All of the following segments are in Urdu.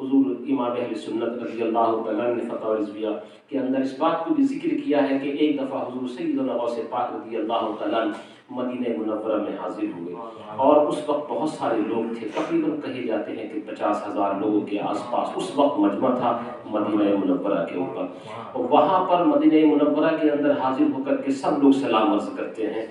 حضور امام اہل سنت رضی اللہ تعالیٰ نے فتح رضویہ کے اندر اس بات کو بھی ذکر کیا ہے کہ ایک دفعہ حضور سیدنا غوث پاک رضی اللہ تعالیٰ مدینہ منورہ میں حاضر ہوئے، اور اس وقت بہت سارے لوگ تھے، تقریباً کہے جاتے ہیں کہ 50,000 لوگوں کے آس پاس اس وقت مجمع تھا مدینہ منورہ کے اوپر، اور وہاں پر مدینہ منورہ کے اندر حاضر ہو کر کے سب لوگ سلام عرض کرتے ہیں،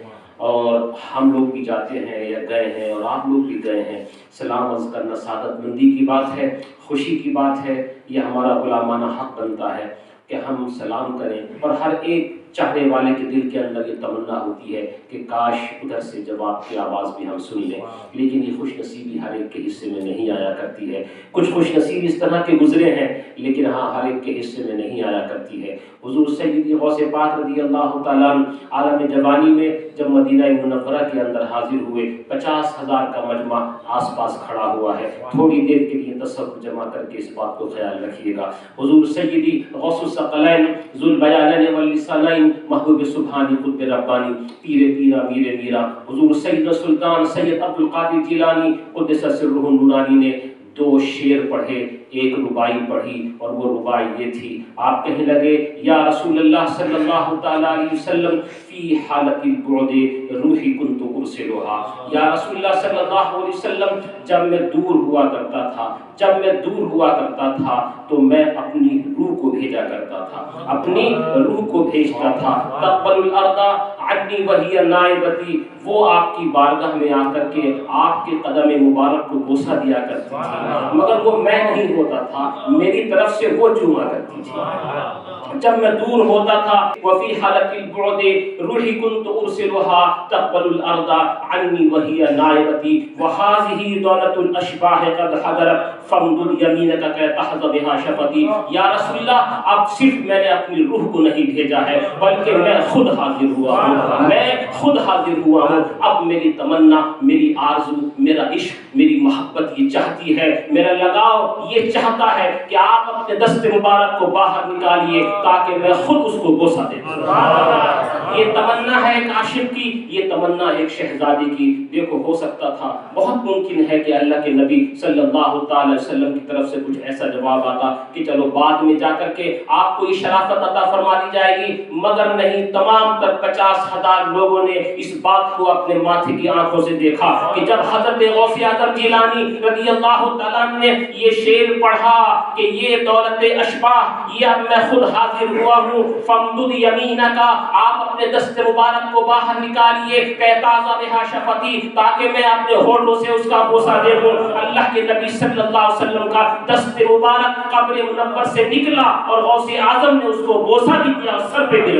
اور ہم لوگ بھی جاتے ہیں یا گئے ہیں اور آپ لوگ بھی گئے ہیں۔ سلام عرض کرنا سعادت مندی کی بات ہے، خوشی کی بات ہے، یہ ہمارا غلامانہ حق بنتا ہے کہ ہم سلام کریں، اور ہر ایک چاہنے والے کے دل کے اندر یہ تمنا ہوتی ہے کہ کاش ادھر سے جواب کی آواز بھی ہم سن لیں، لیکن یہ خوش نصیبی ہر ایک کے حصے میں نہیں آیا کرتی ہے۔ کچھ خوش نصیب اس طرح کے گزرے ہیں، لیکن ہاں ہر ایک کے حصے میں نہیں آیا کرتی ہے۔ حضور سیدی غوث پاک رضی اللہ تعالیٰ عالم جوانی میں جب مدینہ منورہ کے اندر حاضر ہوئے، 50,000 کا مجمع آس پاس کھڑا ہوا ہے۔ تھوڑی دیر کے لیے تصور جمع کر کے اس بات کو خیال رکھیے گا۔ حضور سیدی غوث الثقلین ذوالبیانین واللسانین محبوب سبحانی قطب ربانی پیر پیرا میر میرا حضور سید سلطان سید عبدالقادر جیلانی قدس سرہ النورانی نے 2 شعر پڑھے، ایک ربائی پڑھی، اور وہ ربائی یہ تھی، آپ کہنے لگے یا رسول اللہ صلی اللہ تعالیٰ علیہ وسلم فی حالت البعد روحی کنت ارسلھا، یا رسول اللہ صلی اللہ علیہ وسلم جب میں دور ہوا کرتا تھا تو میں اپنی روح کو بھیجا کرتا تھا، اپنی روح کو بھیجتا تھا۔ تقبل الارض عنی وہی نائبتی، وہ آپ کی بارگاہ میں آ کر کے آپ کے قدم مبارک کو بوسہ دیا کرتی تھی، مگر وہ میں نہیں ہوتا تھا، میری طرف سے وہ چوما کرتی تھی۔ جب میں دور ہوتا تھا وفی حالت البعد روحی کنت ارسلھا تقبل الارض عنی وہی نائبتی وہذہ دولت الاشباح قد حضرت فامدد یمینک کی تحظ بہا شفتی، یا رسول اللہ اب صرف میں نے اپنی روح کو نہیں بھیجا ہے بلکہ میں خود حاضر ہوا ہوں، اب میری تمنا، میری آرزو، میرا عشق، میری محبت یہ چاہتی ہے، میرا لگاؤ یہ چاہتا ہے کہ آپ اپنے دست مبارک کو باہر نکالیے تاکہ میں خود اس کو بوسہ دے دوں۔ یہ تمنا ہے ایک عاشق کی، یہ تمنا ایک شہزادی کی۔ دیکھو ہو سکتا تھا، بہت ممکن ہے کہ اللہ کے نبی صلی اللہ تعالی وسلم کی طرف سے کچھ ایسا جواب آتا کہ چلو بعد میں جا کر کے آپ کو یہ شرافت عطا فرما دی جائے گی، مگر نہیں، تمام تر 50,000 لوگوں نے اس بات کو اپنے ماتھے کی آنکھوں سے دیکھا کہ جب حضرت غوث اعظم جیلانی رضی اللہ تعالیٰ نے یہ شعر پڑھا کہ یہ دولت اشباح، یہ اب میں خود حاضر ہوا ہوں، فامدد یمینک، آپ اپنے دست مبارک کو باہر نکالیے، کہتاز بہا شفتی، تاکہ میں اپنے ہونٹوں سے اس کا بوسہ دے دوں۔ اللہ کے نبی صلی اللہ علیہ وسلم کا دست مبارک قبر منور سے نکلا اور غوث اعظم نے اس کو بوسہ بھی دیا اور سر پہ بھی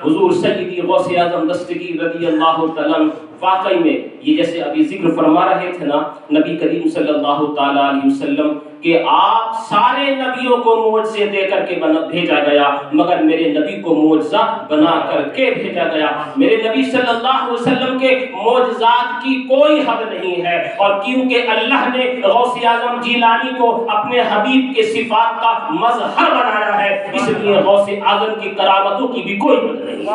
حضور سیدی غوث اعظم دستگیر رضی اللہ تعالیٰ واقعی میں یہ جیسے ابھی ذکر فرما رہے تھے نا نبی کریم صلی اللہ تعالیٰ علیہ وسلم کہ آپ سارے نبیوں کو معجزے دے کر کے بھیجا گیا، مگر میرے نبی کو معجزہ بنا کر کے بھیجا گیا۔ میرے نبی صلی اللہ علیہ وسلم کے معجزات کی کوئی حد نہیں ہے، اور کیونکہ اللہ نے غوث اعظم جیلانی کو اپنے حبیب کے صفات کا مظہر بنایا ہے، اس لیے غوث اعظم کی کرامتوں کی بھی کوئی حد نہیں ہے۔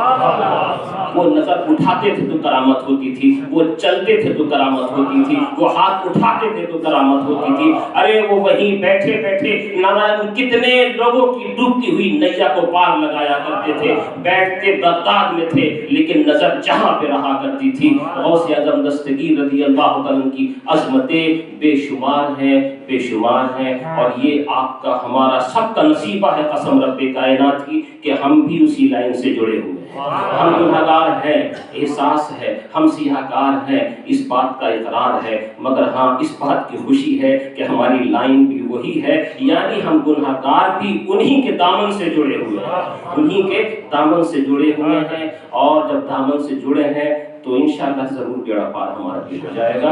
وہ نظر اٹھاتے تھے تو کرامت ہوتی تھی، وہ چلتے تھے تو کرامت ہوتی تھی، وہ ہاتھ اٹھاتے تھے تو کرامت ہوتی تھی۔ ارے وہ وہیں بیٹھے بیٹھے کتنے لوگوں کی ڈوبتی ہوئی نیا کو پار لگایا کرتے تھے، بیٹھتے بغداد میں تھے لیکن نظر جہاں پہ رہا کرتی تھی۔ غوث اعظم دستگیر رضی اللہ تعالیٰ کی عظمتیں بے شمار ہیں، اور یہ آپ کا ہمارا سب کا نصیبہ ہے قسم رب کائنات کی کہ ہم بھی اسی لائن سے جڑے ہوئے ہیں۔ ہم گنہگار ہیں، احساس ہے، ہم سیاہ کار ہیں، اس بات کا اقرار ہے، مگر ہاں اس بات کی خوشی ہے کہ ہماری لائن بھی وہی ہے، یعنی ہم گنہگار بھی انہی کے دامن سے جڑے ہوئے ہیں، اور جب دامن سے جڑے ہیں تو انشاءاللہ ضرور بیڑا پار ہمارا بھی ہو جائے گا۔